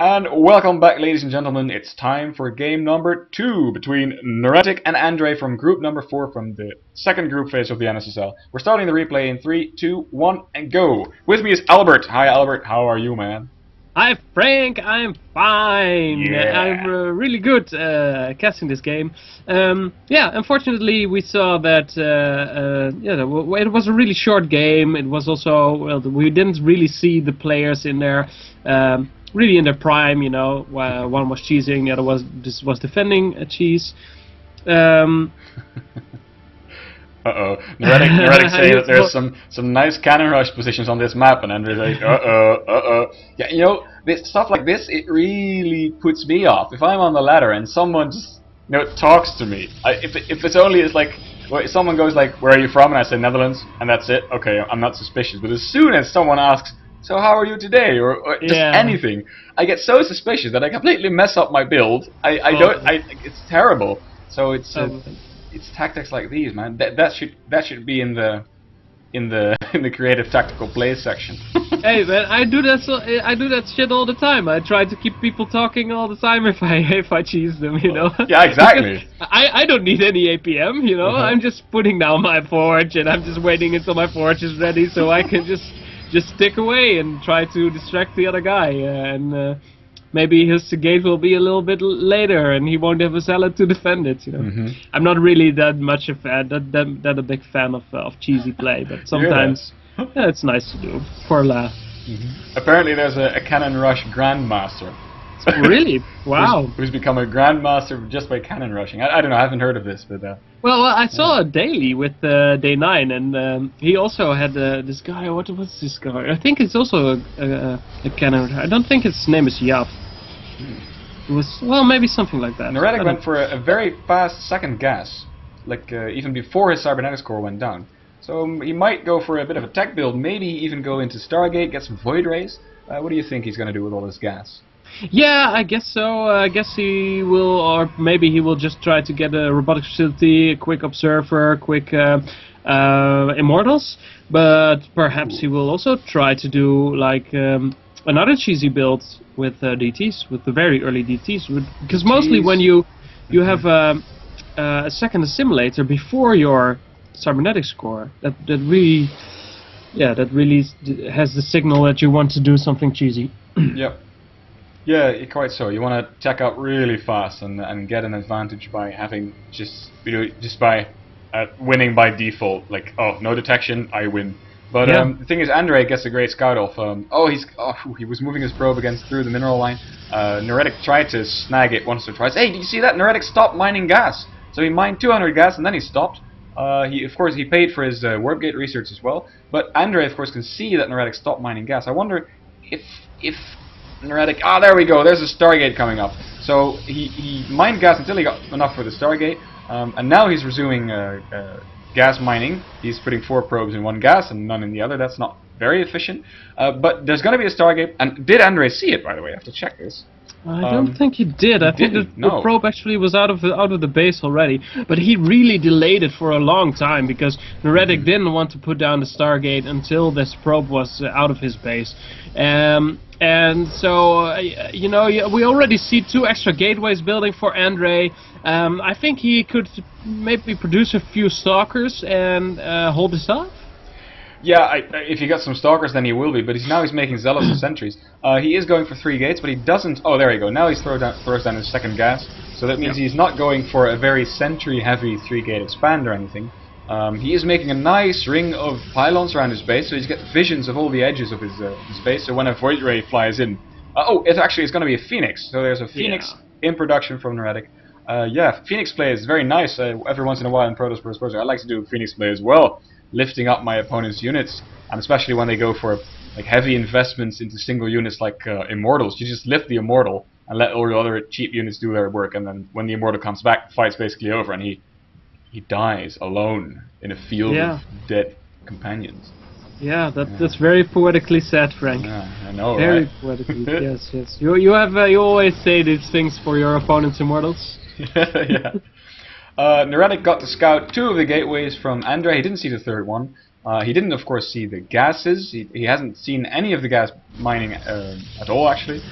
And welcome back, ladies and gentlemen. It's time for game number 2 between Neretic and Andre from group number 4 from the second group phase of the NSSL. We're starting the replay in 3, 2, 1, and go. With me is Albert. Hi, Albert. How are you, man? Hi, Frank. I'm fine. Yeah. I'm really good casting this game. Unfortunately, we saw that it was a really short game. It was also we didn't really see the players in their really in their prime. You know, one was cheesing, the other was defending a cheese. Uh-oh. Neretic saying that there's some nice cannon rush positions on this map, and Andre's like, uh-oh. Yeah, you know, stuff like this, it really puts me off. If I'm on the ladder and someone just, talks to me, if it's only, it's like, well, if someone goes like, where are you from? And I say Netherlands, and that's it, okay, I'm not suspicious. But as soon as someone asks, so how are you today? Or just anything, I get so suspicious that I completely mess up my build. It's terrible. So it's tactics like these, man. That should be in the creative tactical play section. Hey man, I do that shit all the time. I try to keep people talking all the time if I cheese them, you know. Yeah, exactly. I don't need any APM, you know. I'm just putting down my forge and I'm just waiting until my forge is ready so I can just stick away and try to distract the other guy maybe his gate will be a little bit later, and he won't have a salad to defend it. You know, I'm not really that much a fan, that a big fan of cheesy play, but sometimes it's nice to do for a laugh. Apparently, there's a cannon rush grandmaster. Really? Wow. Who's become a grandmaster just by cannon rushing? I don't know. I haven't heard of this, but well, I saw a daily with Day 9, and he also had this guy. What was this guy? I think it's also a cannon. I don't think his name is Yaf. It was, well, maybe something like that. Neretic went for a very fast second gas, like even before his cybernetics core went down. So he might go for a bit of a tech build, maybe even go into Stargate, get some Void Rays. What do you think he's going to do with all this gas? Yeah, I guess so. I guess he will, or maybe he will just try to get a robotic facility, a quick observer, quick immortals. But perhaps he will also try to do like another cheesy build with DTs, with the very early DTs. Because mostly when you have a second assimilator before your cybernetics core, that really has the signal that you want to do something cheesy. Yep. Yeah, quite so. You want to check out really fast and get an advantage by having just by winning by default. Like, oh, no detection, I win. But the thing is, Andre gets a great scout off. He was moving his probe through the mineral line. Neretic tried to snag it once or twice. Hey, did you see that? Neretic stopped mining gas. So he mined 200 gas and then he stopped. Of course, he paid for his warp gate research as well. But Andre, of course, can see that Neretic stopped mining gas. I wonder if Neretic, there we go, there's a Stargate coming up. So he mined gas until he got enough for the Stargate, and now he's resuming gas mining. He's putting 4 probes in one gas and none in the other. That's not very efficient. But there's going to be a Stargate, and did Andre see it, by the way? I have to check this. I don't think he did. I think the probe actually was out of the base already, but he really delayed it for a long time because Neretic didn't want to put down the Stargate until this probe was out of his base. And so, we already see 2 extra gateways building for Andre. I think he could maybe produce a few stalkers and hold this off. Yeah, if he got some stalkers, then he will be. But he's making zealous and sentries. He is going for 3 gates, but he doesn't. Oh, there you go. Now he throws down his second gas. So that means he's not going for a very sentry-heavy 3-gate expand or anything. He is making a nice ring of pylons around his base, so he's got visions of all the edges of his base. So when a Void Ray flies in, it's going to be a Phoenix. So there's a Phoenix in production from Neretic. Phoenix play is very nice. Every once in a while in Protoss vs. Protoss, I like to do Phoenix play as well, lifting up my opponent's units, and especially when they go for like heavy investments into single units like Immortals. You just lift the Immortal and let all the other cheap units do their work, and then when the Immortal comes back, the fight's basically over, and he dies alone in a field of dead companions. Yeah, that's very poetically said, Frank. Yeah, I know, very right? poetically. yes. You always say these things for your opponent's Immortals. Yeah. Neretic got to scout 2 of the gateways from Andre. He didn't see the 3rd one. He didn't, of course, see the gases. He hasn't seen any of the gas mining at all, actually.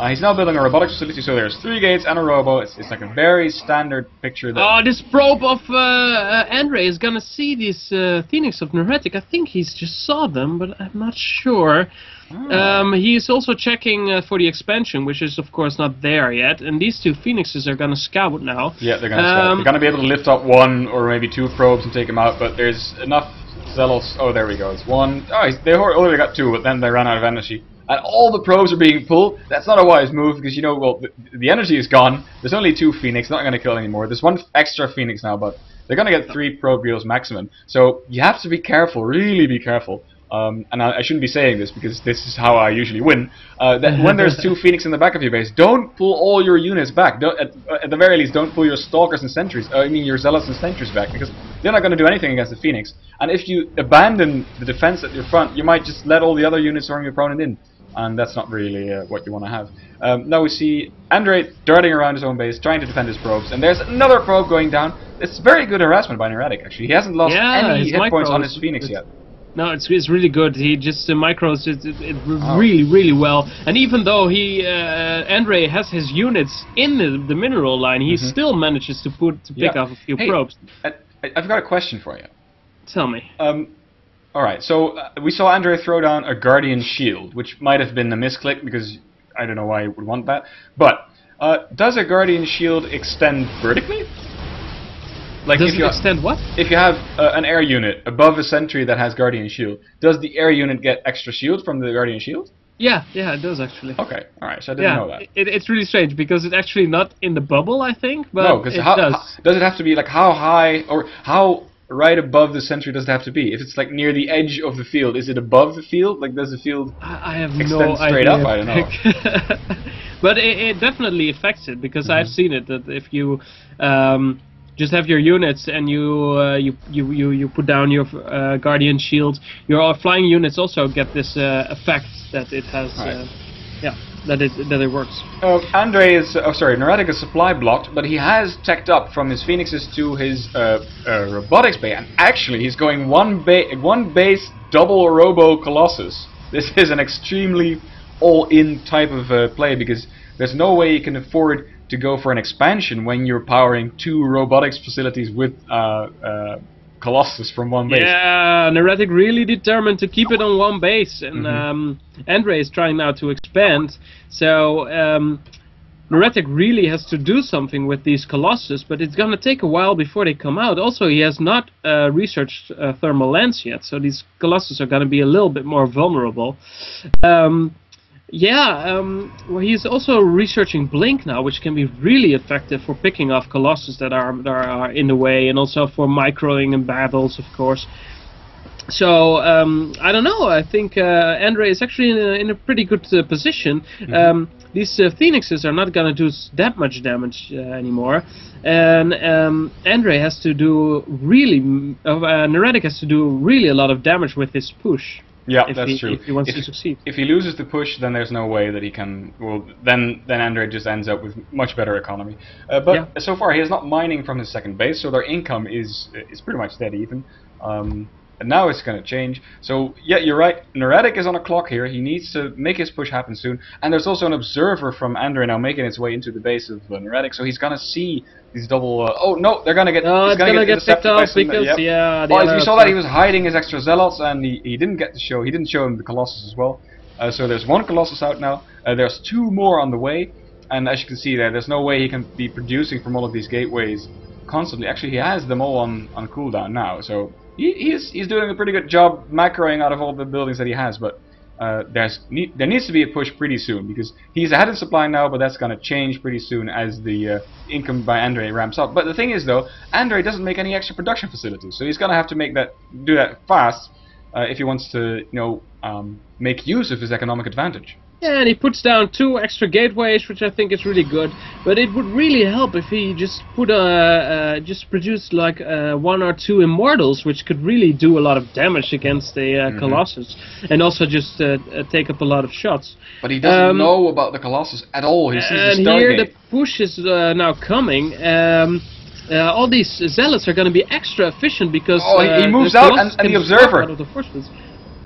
He's now building a robotics facility, so there's 3 gates and a robo. It's like a very standard picture. Oh, this probe of Andre is gonna see these Phoenix of Neretic. I think he's just saw them, but I'm not sure. He is also checking for the expansion, which is of course not there yet. And these 2 Phoenixes are gonna scout now. Yeah, they're gonna scout. They're gonna be able to lift up 1 or maybe 2 probes and take them out, but there's enough zealots. Oh, there we go. It's 1. Oh, they only got 2, but then they ran out of energy. And all the probes are being pulled. That's not a wise move because, you know, well, the energy is gone. There's only 2 Phoenix, not going to kill anymore. There's 1 extra Phoenix now, but they're going to get 3 probe deals maximum. So you have to be careful, really be careful. And I shouldn't be saying this because this is how I usually win. That when there's 2 Phoenix in the back of your base, don't pull all your units back. At the very least, don't pull your Stalkers and Sentries. I mean your Zealots and Sentries back, because they're not going to do anything against the Phoenix. And if you abandon the defense at your front, you might just let all the other units on your opponent in. And that's not really what you want to have. Now we see Andre darting around his own base, trying to defend his probes, and there's another probe going down. It's very good harassment by Neretic, actually. He hasn't lost any hit points on his Phoenix yet. No, it's really good. He just micros it really well. And even though Andre has his units in the mineral line, he still manages to pick off a few probes. I've got a question for you. Tell me. Alright, so we saw Andre throw down a Guardian Shield, which might have been a misclick because I don't know why he would want that. But does a Guardian Shield extend vertically? Like does it extend what? If you have an air unit above a sentry that has Guardian Shield, does the air unit get extra shield from the Guardian Shield? Yeah, it does actually. Okay, alright, so I didn't know that. It's really strange because it's actually not in the bubble, I think, but no, because does it have to be like how high or how right above the sentry does it have to be? If it's like near the edge of the field, is it above the field? Like does the field I have extend no straight idea. up? I don't know. But it definitely affects it because I've seen it that if you just have your units and you put down your Guardian Shield, your flying units also get this effect that it has. That it works. Neretic is supply blocked, but he has teched up from his Phoenixes to his robotics bay, and actually he's going one base double Robo Colossus. This is an extremely all-in type of play because there's no way you can afford to go for an expansion when you're powering 2 robotics facilities with Colossus from 1 base. Yeah, Neretic really determined to keep it on 1 base, and Andre is trying now to expand. So Neretic really has to do something with these Colossus, but it's gonna take a while before they come out. Also, he has not researched thermal lens yet, so these Colossus are gonna be a little bit more vulnerable. Well, he's also researching Blink now, which can be really effective for picking off Colossus that are in the way, and also for microing in battles, of course. So, I don't know, I think Andre is actually in a pretty good position. These Phoenixes are not going to do that much damage anymore, and Andre has to do really, Neretic has to do really a lot of damage with this push. Yeah, that's true. If he wants to succeed. If he loses the push, then there's no way that he can. Well, then Andre just ends up with much better economy. But so far, he is not mining from his second base, so their income is pretty much dead even. And now it's going to change. So yeah, you're right. Neretic is on a clock here. He needs to make his push happen soon. And there's also an observer from Andre now making its way into the base of Neretic. So he's going to see these double. Oh no, they're going to get. No, it's going to get picked up because we saw that he was hiding his extra zealots, and he didn't get to show. He didn't show him the Colossus as well. So there's 1 Colossus out now. There's 2 more on the way. And as you can see there's no way he can be producing from all of these gateways constantly. Actually, he has them all on cooldown now. So. He's doing a pretty good job macroing out of all the buildings that he has, but there needs to be a push pretty soon because he's ahead of supply now, but that's going to change pretty soon as the income by Andre ramps up. But the thing is, though, Andre doesn't make any extra production facilities, so he's going to have to do that fast if he wants to, make use of his economic advantage. Yeah, and he puts down 2 extra gateways, which I think is really good. But it would really help if he just produced like 1 or 2 immortals, which could really do a lot of damage against the Colossus, and also just take up a lot of shots. But he doesn't know about the Colossus at all. He sees the Stargate. And here the push is now coming. All these zealots are going to be extra efficient because he moves out, and the observer.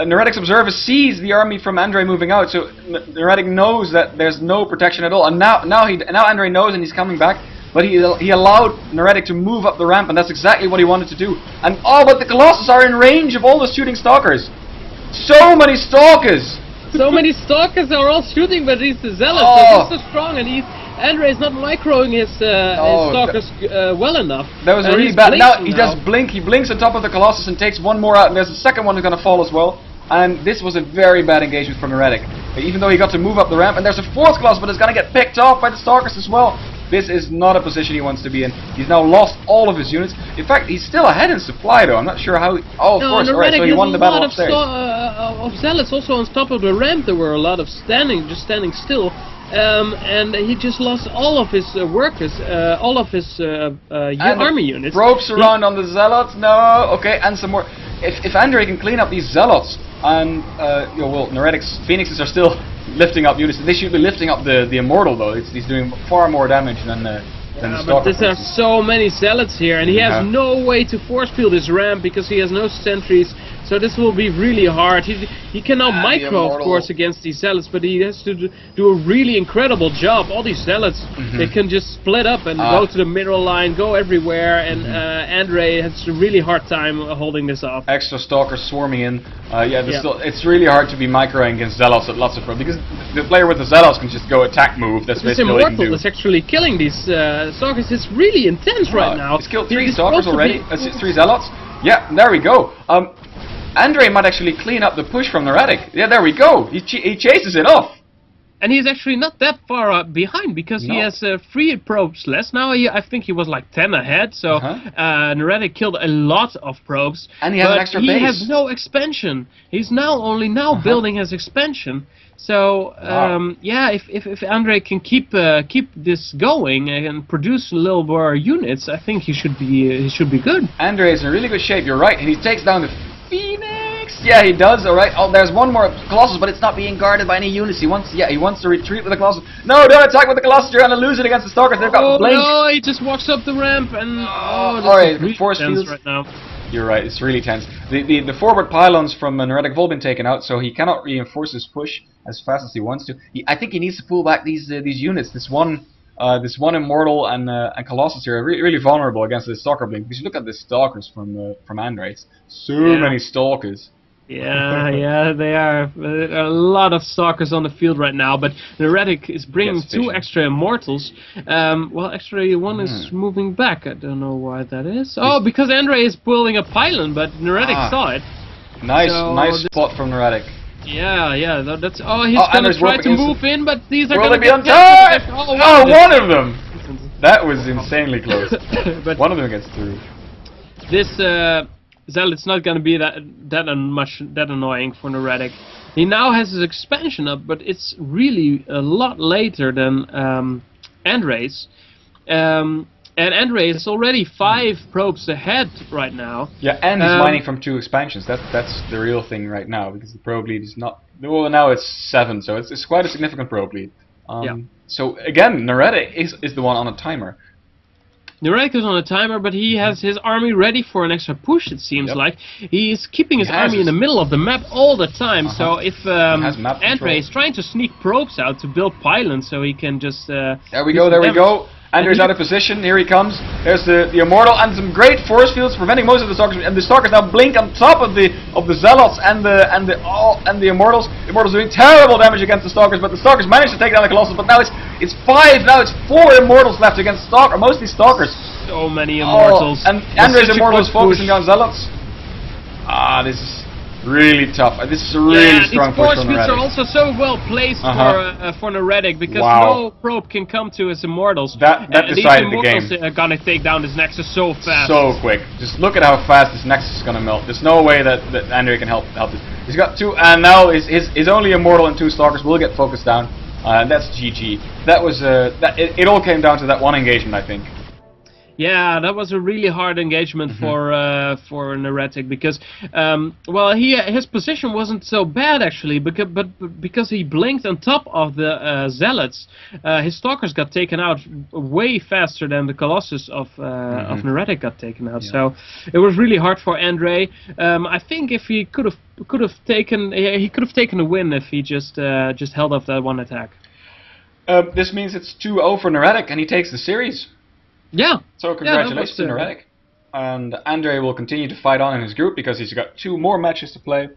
Neretic's observer sees the army from Andre moving out, so Neretic knows that there's no protection at all. And now Andre knows and he's coming back, but he allowed Neretic to move up the ramp, and that's exactly what he wanted to do. And oh, but the Colossus are in range of all the shooting stalkers. So many stalkers. So many stalkers are all shooting, but he's the zealot. Oh. So he's so strong, and Andre is not microing his stalkers well enough. That was really bad. Now he does blink. He blinks on top of the Colossus and takes one more out, and there's a second one who's going to fall as well. And this was a very bad engagement from Neretic. Even though he got to move up the ramp, and there's a fourth Colossus, but it's going to get picked off by the stalkers as well. This is not a position he wants to be in. He's now lost all of his units. In fact, he's still ahead in supply, though. I'm not sure how. Oh, of course. Alright, so he won the battle upstairs. Of zealots also on top of the ramp. There were a lot of just standing still. And he just lost all of his workers, all of his army units. Ropes around on the zealots. No. Okay, and some more. If Andre can clean up these zealots, and Neretic's phoenixes are still lifting up units. They should be lifting up the immortal though. He's doing far more damage than the stalker. But there are so many zealots here, and he has no way to force field his ramp because he has no sentries. So this will be really hard. He cannot micro, of course, against these zealots, but he has to do a really incredible job. All these zealots, they can just split up and go to the middle line, go everywhere, and Andre has a really hard time holding this off. Extra stalkers swarming in. It's really hard to be microing against zealots at lots of because the player with the zealots can just go attack move. That's basically all he can do. This immortal is actually killing these stalkers. It's really intense right now. He's killed 3 stalkers already. 3 zealots. Yeah, there we go. Andre might actually clean up the push from Neretic. Yeah, there we go. He chases it off. And he's actually not that far behind because he has 3 probes less. Now I think he was like 10 ahead. So Neretic killed a lot of probes. And he has an extra base. He has no expansion. He's only now building his expansion. So if Andre can keep this going and produce a little more units, I think he should be good. Andre is in really good shape. You're right, and he takes down the Phoenix. Yeah, he does. All right. Oh, there's one more Colossus, but it's not being guarded by any units. He wants to retreat with the Colossus. No, don't attack with the Colossus. You're gonna lose it against the stalkers. They've got blink. No, he just walks up the ramp and alright, really force fields right now. You're right. It's really tense. The forward pylons from Neretic have all been taken out, so he cannot reinforce his push as fast as he wants to. I think he needs to pull back these units. This one immortal and Colossus here are really vulnerable against the stalker blink. Because you look at the stalkers from Andre. So many stalkers. Yeah, they are. There are a lot of stalkers on the field right now, but Neretic is bringing 2 extra immortals. Well, actually, one is moving back. I don't know why that is. Oh, because Andre is building a pylon, but Neretic saw it. Nice spot from Neretic. Yeah, that's. Oh, he's gonna try to move in, but these are gonna be on time. Oh, one of them. That was insanely close. But one of them gets through. This Zealot's not gonna be that annoying for Neretic. He now has his expansion up, but it's really a lot later than Andre's. And Andre is already 5 probes ahead right now. Yeah, and he's mining from 2 expansions. That's the real thing right now, because the probe lead is not. Well, now it's 7, so it's quite a significant probe lead. So again, Neretic is the one on a timer. Neretic is on a timer, but he has his army ready for an extra push, it seems like. He's keeping his army in the middle of the map all the time, so if Andre is trying to sneak probes out to build pylons so he can just... there we go. Andre's out of position. Here he comes. There's the immortal and some great force fields preventing most of the stalkers. And the stalkers now blink on top of the zealots and the immortals. The immortals doing terrible damage against the stalkers, but the stalkers managed to take down the colossus. But now it's 5. Now it's 4 immortals left against mostly stalkers. So many immortals. And Andre's immortal is focusing on zealots. This is really tough. This is a really strong push from Neretic. These force fields are also so well placed for Neretic because no probe can come to his immortals. That decided the game. These immortals are gonna take down this Nexus so fast. So quick. Just look at how fast this Nexus is gonna melt. There's no way that Andre can help this. He's got 2, and now his only immortal and 2 stalkers will get focused down. And that's GG. That was it all came down to that one engagement, I think. Yeah, that was a really hard engagement for Neretic because, well, his position wasn't so bad actually, because he blinked on top of the zealots, his stalkers got taken out way faster than the Colossus of Neretic got taken out. Yeah. So it was really hard for Andre. I think if he could have taken a win if he just held off that one attack. This means it's 2-0 for Neretic, and he takes the series. Yeah. So congratulations to Neretic. And Andre will continue to fight on in his group because he's got 2 more matches to play.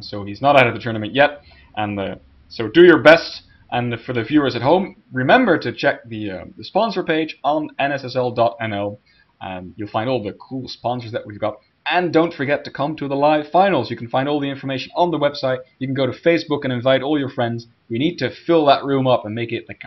So he's not out of the tournament yet. And so do your best. And for the viewers at home, remember to check the sponsor page on nssl.nl. You'll find all the cool sponsors that we've got. And don't forget to come to the live finals. You can find all the information on the website. You can go to Facebook and invite all your friends. We need to fill that room up and make it like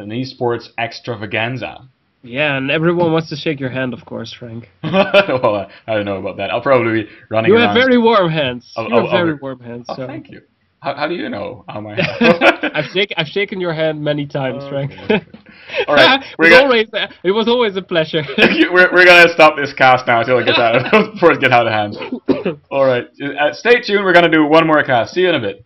an esports extravaganza. Yeah, and everyone wants to shake your hand, of course, Frank. Well, I don't know about that. I'll probably be running around. You have very warm hands. You have very warm hands. Oh, so. Thank you. How do you know how my I've shaken your hand many times, Frank. Okay. All right, it was always a pleasure. we're gonna stop this cast now until it gets out before it gets out of hand. All right, stay tuned. We're gonna do one more cast. See you in a bit.